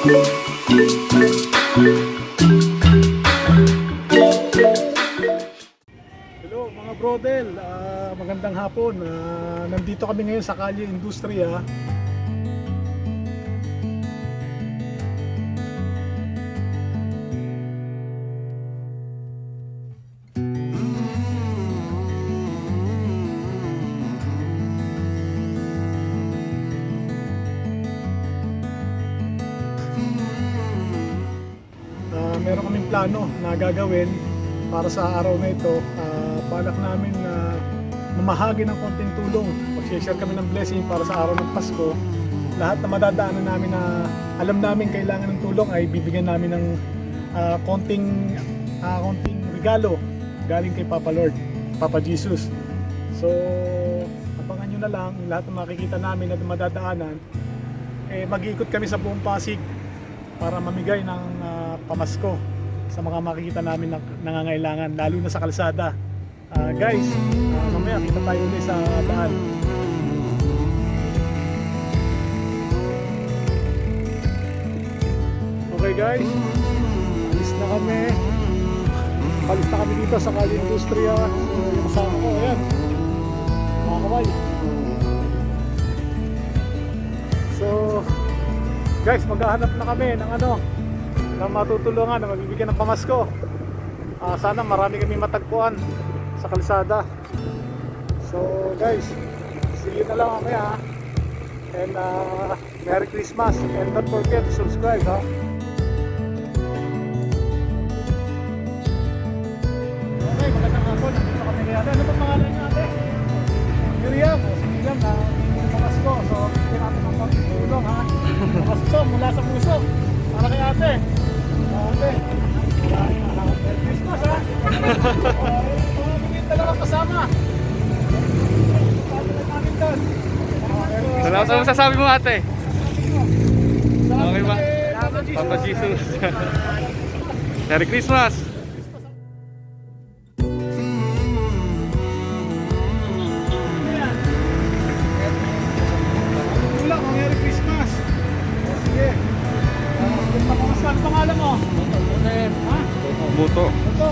Hello mga brodel, magandang hapon. Nandito kami ngayon sa Kalye Industriya. Meron kaming plano na gagawin para sa araw na ito. Balak namin na mamahagi ng konting tulong. Mag-share kami ng blessing para sa araw ng Pasko. Lahat na madadaanan namin na alam namin kailangan ng tulong ay bibigyan namin ng konting regalo galing kay Papa Lord, Papa Jesus. So abangan nyo na lang lahat ng makikita namin at madadaanan. Mag-iikot kami sa buong Pasig para mamigay ng pamasko sa mga makikita namin na nangangailangan, lalo na sa kalsada. Guys, mamaya kita tayo ulit sa daan. Okay guys, alis na kami. Alis na kami dito sa Kalye Industriya. So yung kasama ko, ayan, mga kaway. So guys, maghahanap na kami ng na matutulungan, na magbibigyan ng pamasko. Sana marami kami matagpuan sa kalsada. So guys, see you na lang mamaya. And Merry Christmas, and don't forget to subscribe ha. Okay, magandang hapon. Nandito kami ngayon. Ano ba pangalan niyo ate? Miriam. Si Miriam na pamasko. So bigyan natin ng konting tulong ha. Pamasko mula sa puso para kay ate. Ate, Merry Christmas ha. Mga dalawang kasama. Salamat sa masasabi mo ate. Okay ba? Papa Jesus. Merry Christmas. Merry Christmas. Sige. Ano pangalan mo? Ha? Buto. Ito.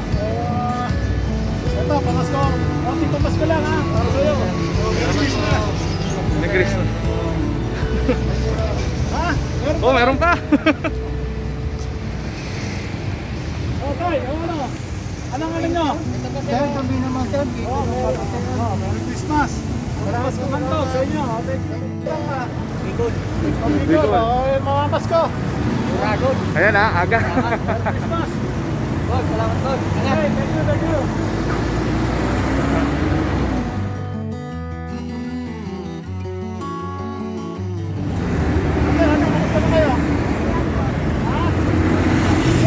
Ito, pamasko. Konting pamasko lang ha. Para sa'yo. Merry Christmas. Merry Christmas. Ha? Oh, meron pa. Okay, ano? Anong ano nyo? Sir, kami naman sir. Merry Christmas. Salamat kumantog sa inyo. Bigod. Bigod. Mga Pasko. Bigod. Ayan ha, aga. Merry Christmas. Boss, salamat boss. Okay, thank you. Kamusta na kayo? Ha?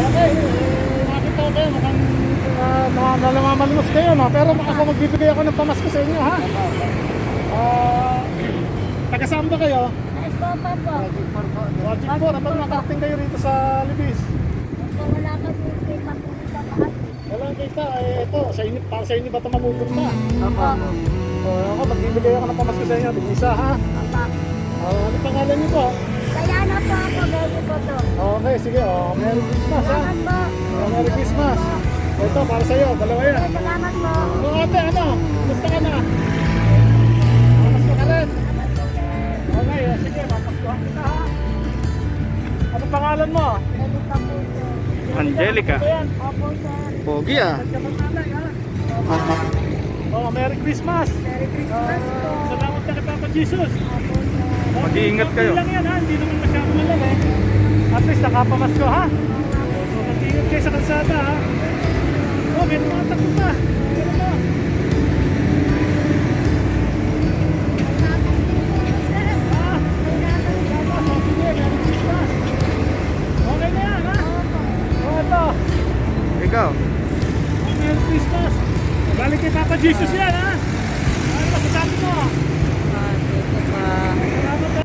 Okay, nakita ko kayo, mukhang namamalimos kayo, no? Pero ako magbibigay ako ng pamasko sa inyo, ha? Taga-saan ba kayo? Project 4, kapag nakarating kayo rito sa Libis. Walang kita, ito, para sa inyo ba ito mapupunta? Ako, magbibigay ako ng pamasko sa inyo, tig-isa, ha? Ano pangalan niyo po? Kaya na po ako, baby ko to. Okay, sige, Merry Christmas, ha? Salamat po. Merry Christmas. Ito, para sa'yo, dalawa yan. Salamat po. Ate, gusto ka na? Pamasko ka rin? Okay, sige, papaskuhan kita, ha? Ano pangalan mo? Baby pa po, sir. Angelica. Ayan. Opo, sir. Pogi ah. Merry Christmas. Merry Christmas po. Salamat na kay Papa Jesus. Opo, sir. Mag-iingat kayo. Hindi lang yan ha, hindi naman masyado malam At least nakapamasko ha. So mag-iingat kayo sa kalsada ha. May mga takbo pa. Natas din po, sir. May natas din po. Sige, Merry Christmas. Okay na yan ha. Ito. Ikaw. Merry Christmas. Galing kay Papa Jesus yan ha. Ano masasabi mo? Salamat ha.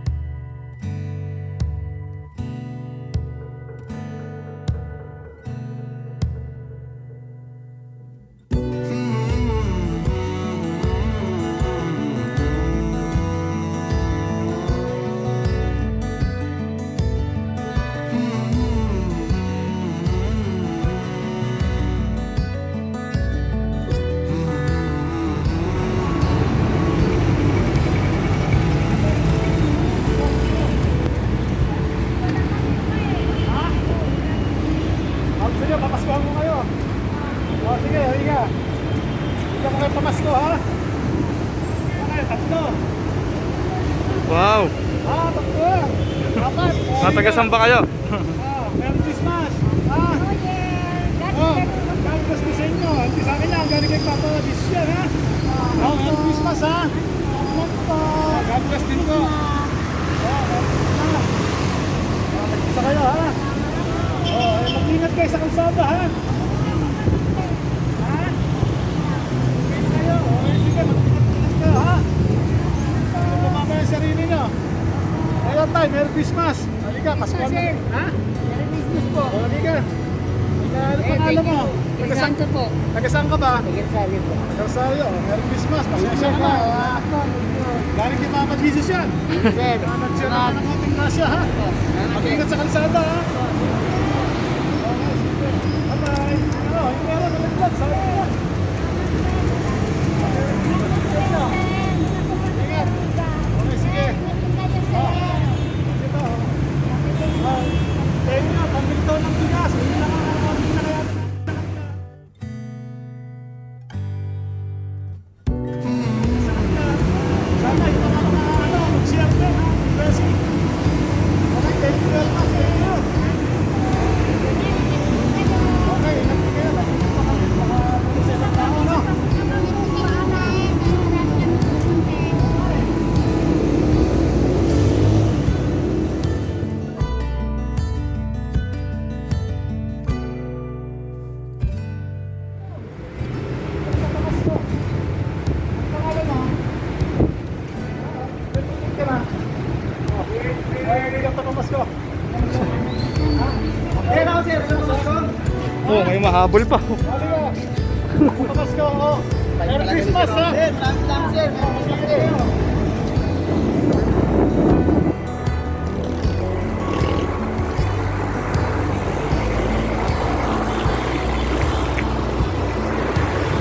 pamasko ha. Okay, tatlo. Wow. Tatlo. Apat. Natagasan ba kayo? Merry Christmas. God bless din sa inyo. Hindi sa akin yan. Galing kay Papa this year ha. Merry Christmas ha. God bless din ko. Isa kayo ha. Mag-ingat kayo sa kalsada ha. Mag-ingat kayo. Hindi kayo. Mag-ingat kayo ha. Hindi bumaba yung sarili nyo. Ayun tayo. Merry Christmas. Halika. Paskuhan mo. Ha? Merry Christmas po. Halika. Ano pangalan mo? Santo po. Taga-saan ka ba? Nagkasali po. Rosario, Merry Christmas. Pasensya ka na. Galing kay Papa Jesus yan. Nag-share naman ng konting grasya ha. Mag-ingat sa kalsada ha. Bye-bye. Yung pera malaglag. Sabi ko yan. Ingat. Okay, sige. Dito. Tayo nga, pambili tayo ng bigas. Hindi na kaya. Sana yung mga mag-share din ha. Blessing. Okay, thank you very much. Thank you. Okay, ingat kayo. Baka sa ibang tao, no? Oh, may mahabol pa. Merry Christmas ha!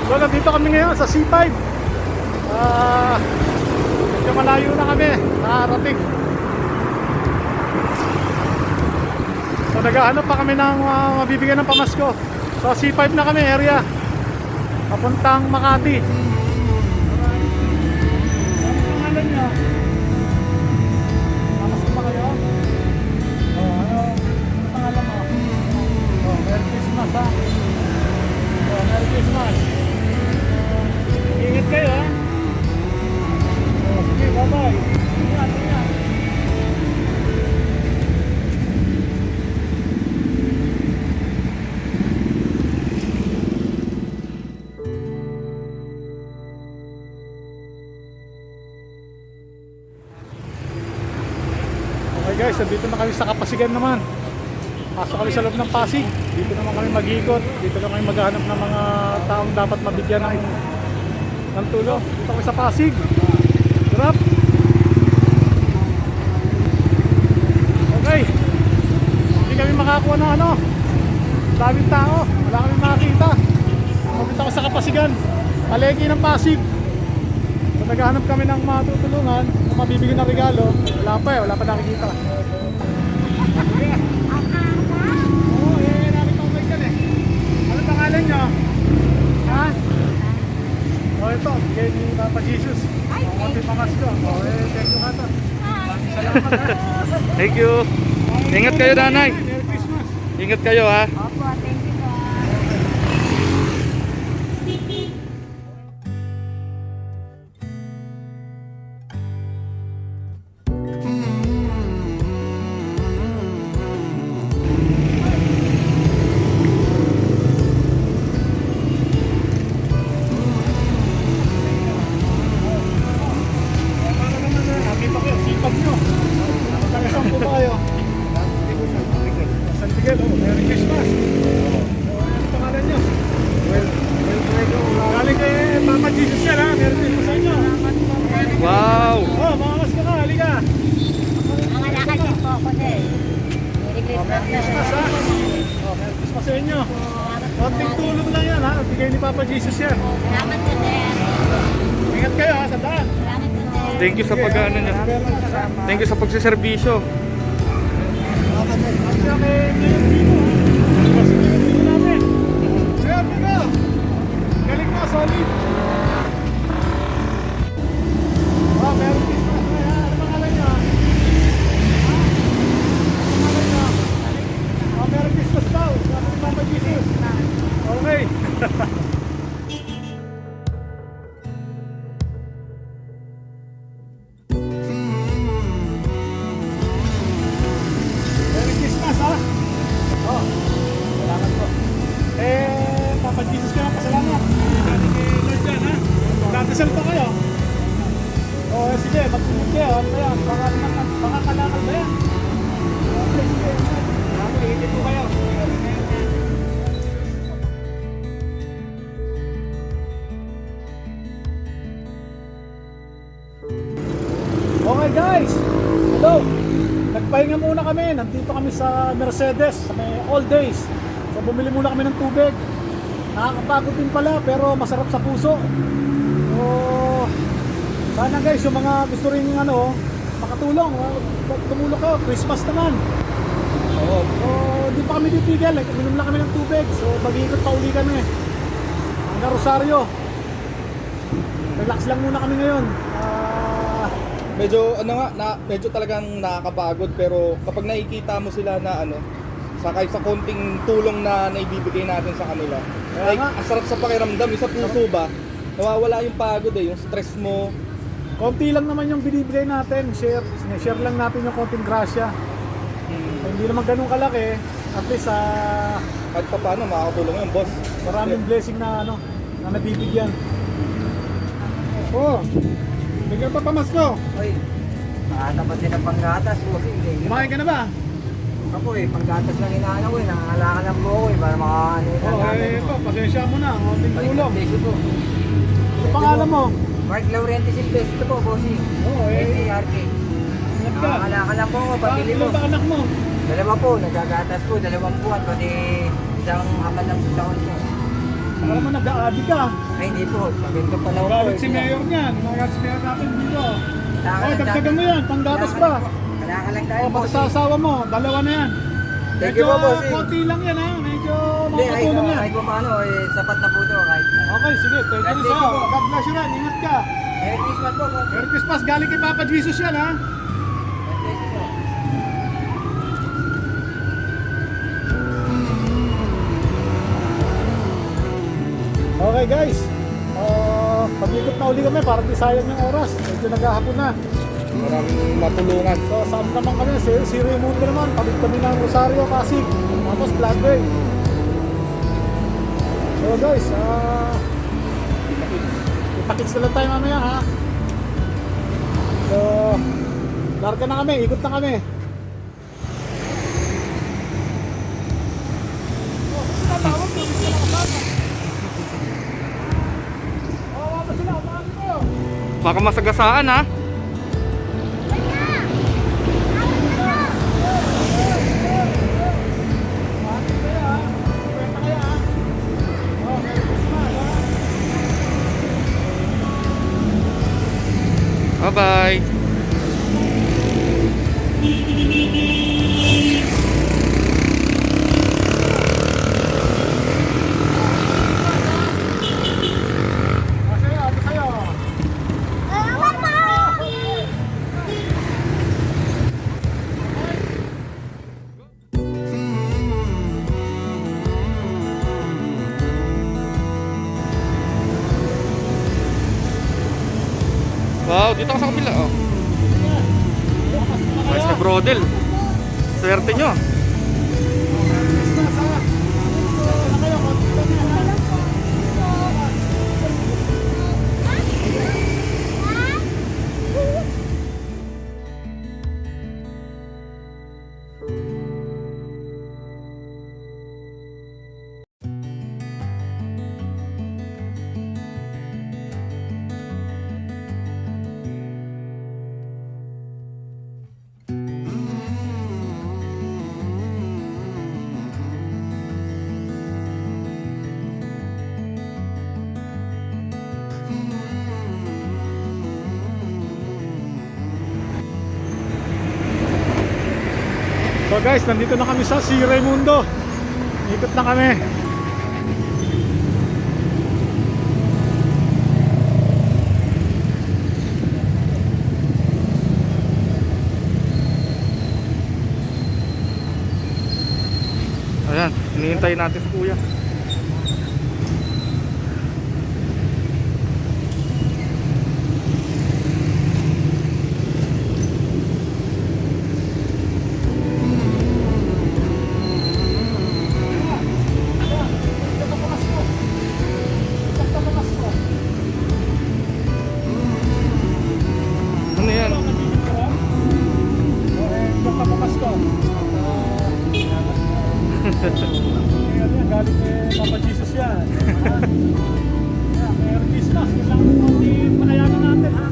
So, nandito kami ngayon sa C5. Medyo malayo na kami, nakarating. So, naghahanap pa kami ng mabibigyan ng pamasko. So, C5 na kami area. Papuntang Makati. Ano pangalan niyo? Pamasko pa kayo? Ano pangalan mo? Merry Christmas ha? Merry Christmas. Ingat kayo ha? Sige, bye-bye. Ingat, ingat. Okay guys, dito na kami sa Kapasigan naman. Pasok kami sa loob ng Pasig. Dito naman kami mag-ikot. Dito naman kami maghahanap ng mga taong dapat mabigyan ng tulong. Dito kami sa Pasig. Grab. Okay. Hindi kami makakuha ng ano. Daming tao. Wala kami makakita. Mabit ako sa Kapasigan. Palengke ng Pasig. So, naghahanap kami ng matutulungan, ng mabibigyan ng regalo. Wala pa nakikita. Oo, nakita ko kayo eh. Ano pangalan nyo? Ha? Oh, ito, bigay ni Papa Jesus. Ang konti pamasko. Oh, thank you kata. Salamat ha. Thank you. Ingat kayo, nanay. Merry Christmas. Ingat kayo ha. Opo, thank you po. Para naman na, happy pa kayo, sipag nyo. Tagasang po tayo. San Miguel, oh, Merry Christmas. Ano pangalan nyo? Galing kay Papa Jesus yan ha, Merry Christmas sa inyo. Wow. Oh, makakas ka, halika. Mga lakad din po ako din. Merry Christmas Merry Christmas ha. Oh, Merry Christmas sa inyo. Konting tulong lang yan ha, bigay ni Papa Jesus yan. Salamat po din. Ingat kayo ha, sa daan. Salamat po din. Thank you sa pag-ano nyo. Thank you sa pagsiservisyo. Kasi kami ngayon dito ha. Kasi ngayon dito namin. Ngayon dito. Galing mo, solid. Salamat po. Papa Jesus ka na, pasalamat. Galing kay Lord yan, ha? Magdadasal pa kayo. Sige, magpunod kayo. Ano ba yan? Baka kalakal ba yan? Okay, sige. Iinit po kayo. Okay guys, hello. Nagpahinga muna kami. Nandito kami sa Mercedes, sa may all days. So bumili muna kami ng tubig. Nakakapagod din pala pero masarap sa puso. So sana guys, yung mga gusto rin makatulong, tumulong kayo. Christmas naman. So di pa kami titigil. Minom lang kami ng tubig. So mag-iikot pa uli kami hanggang Rosario. Relax lang muna kami ngayon. Medyo medyo talagang nakakapagod, pero kapag nakikita mo sila na sa kahit sa konting tulong na naibibigay natin sa kanila, like, ang sarap sa pakiramdam, sa puso ba, nawawala yung pagod yung stress mo. Konti lang naman yung binibigay natin, share lang natin yung konting grasya. Hindi naman ganun kalaki, at least Kahit pa paano makakatulong yung boss. maraming blessing na na nabibigyan. Bigyan pa pamasko. Oy, makatapat din ang panggatas. Kumain ka na ba? Ako panggatas lang inaano ko nangangalakal lang po ako para makaano Ito, pasensya mo na, konting tulong. po. Ano pangalan mo? Mark Laurenti Silvestre po, bossing. RK. Ingat ka. Nangangalakal lang po ako, pabili mo. Ilan ba anak mo? Dalawa po, nagagatas po, 2 buwan, pati isang hamal ng taon po. Alam mo, nag-aabi ka. Ay, hindi po, pabinto pa lang po. Galit si Mayor niyan. Magalit si Mayor natin dito. Kailangan lang Dagdagan mo yan, panggatas pa. Kailangan lang tayo, Pati bossing. sa asawa mo, dalawa na yan. Thank Medyo you po, bossing. konti lang yan ha. Medyo Hindi, makakatulong yan. kahit pa paano, sapat na po ito. Kahit. Okay, sige. Thank you Thank you sa'yo. po. God bless you rin. Ingat ka. Merry Christmas po, boss. Merry Christmas. Galing kay Papa Jesus yan ha. God bless you po. Okay guys. Pag-ikot na uli kami para di sayang yung oras. Medyo naghahapon na. Maraming matulungan. So saan naman kami? Si Raymundo naman. Pabit kami ng Rosario, Pasig. Tapos Flatway. So guys, ipakits na lang tayo mamaya ha. So, larga na kami. Ikot na kami. Baka masagasaan ha. Bye-bye. Wow, dito ka sa kabila. Oh. Nice na brodel. Swerte nyo. So guys, nandito na kami sa Raymundo. Ikot na kami. Ayan, hinihintay natin si kuya. Ayan yan, galing kay Papa Jesus yan. Ayan, Merry Christmas. Yun lang ang konting makayanan natin ha.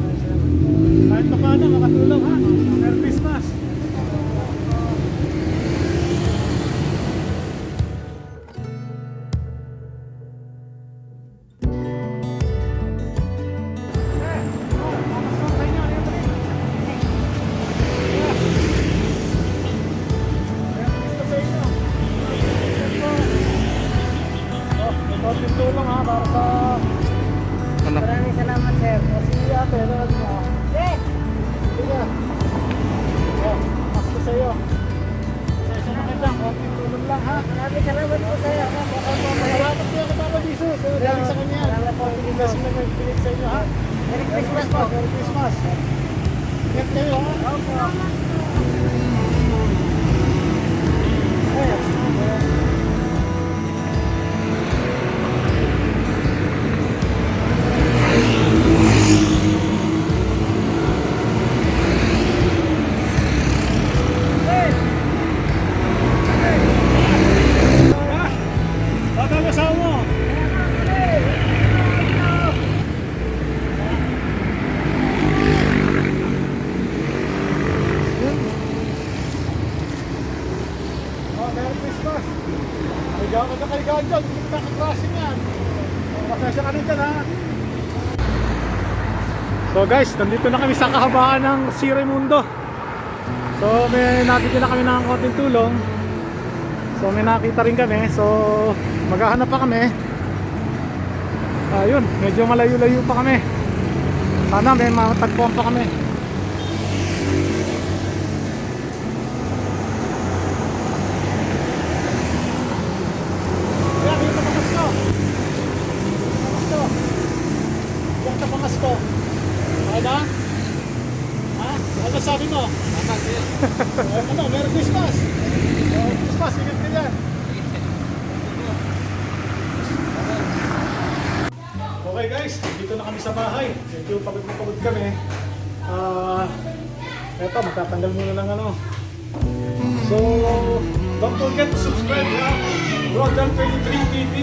Kahit pa paano, makatulong ha. Merry Christmas. Konting tulong ha para sa Ano? Maraming salamat, sir. si ate, ano mo? Sige. Oh, mas ko sa'yo. Sa isang magandang, konting tulong lang ha. Maraming salamat po, sir. Salamat po kay Papa Jesus. Galing sa kanya. Salamat po, Konting blessing na may pinig sa inyo ha. Merry Christmas po. Merry Christmas. Ingat kayo ha. Tatang asawa mo. Oh, Merry Christmas. Kailangan ka na kailangan dyan. Hindi kita kakrasing yan. Pasensya ka na dyan ha. So guys, nandito na kami sa kahabaan ng Sir Raimundo. So may nakita na kami ng konting tulong. So may nakita rin kami. So maghahanap pa kami. Ayun, medyo malayo-layo pa kami. Sana may matagpuan pa kami. Kaya dito pamasko. Pamasko. Diyan ka pamasko. Okay na? Ha? Ano sabi mo? Ano, Merry Christmas! Merry Christmas, ingat ka dyan! Okay guys, dito na kami sa bahay. Medyo pagod na pagod kami. Eto, magtatanggal muna ng ano. So, don't forget to subscribe ha. Rodan 23 TV.